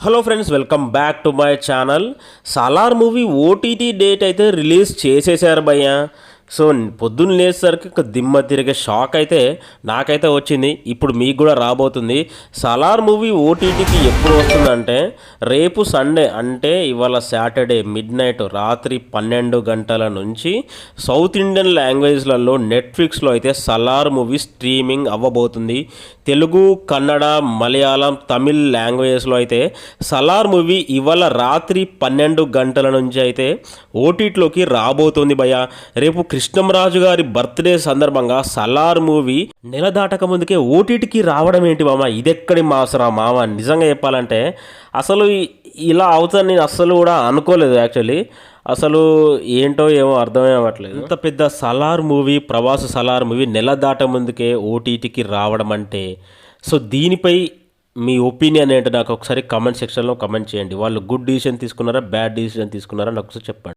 Hello friends, welcome back to my channel. Salaar movie OTT date అయితే release చేసేసారు భయ్య. So పొద్దున్న లేచేసరికి ఒక దిమ్మ తిరిగే షాక్ అయితే నాకైతే వచ్చింది. ఇప్పుడు మీకు కూడా రాబోతుంది. సాలార్ మూవీ ఓటీటీకి ఎప్పుడు వస్తుందంటే రేపు సండే, అంటే ఇవాళ సాటర్డే మిడ్-నైట్ రాత్రి 12 గంటల నుంచి సౌత్ ఇండియన్ లాంగ్వేజ్లలో నెట్ఫ్లిక్స్లో అయితే సాలార్ మూవీ స్ట్రీమింగ్ అవ్వబోతుంది. తెలుగు, కన్నడ, మలయాళం, తమిళ్ లాంగ్వేజ్లో అయితే సాలార్ మూవీ ఇవాళ రాత్రి 12 గంటల నుంచి అయితే ఓటీటీలోకి రాబోతుంది భయ్య. రేపు కృష్ణంరాజు గారి బర్త్డే సందర్భంగా సాలార్ మూవీ నెల దాటక ముందుకే ఓటీటీకి రావడం ఏంటి మామ, ఇదెక్కడి మాసరా మామ. నిజంగా చెప్పాలంటే అసలు ఇలా అవుతుందని నేను అస్సలు కూడా అనుకోలేదు. యాక్చువల్లీ అసలు ఏంటో ఏమో అర్థమే అవ్వట్లేదు. ఇంత పెద్ద సాలార్ మూవీ, ప్రభాస్ సాలార్ మూవీ నెల దాట ముందుకే ఓటీటీకి రావడం అంటే, సో దీనిపై మీ ఒపీనియన్ ఏంటో నాకు ఒకసారి కమెంట్ సెక్షన్లో కమెంట్ చేయండి. వాళ్ళు గుడ్ డిసిషన్ తీసుకున్నారా, బ్యాడ్ డిసిషన్ తీసుకున్నారా నాకు ఒకసారి చెప్పండి.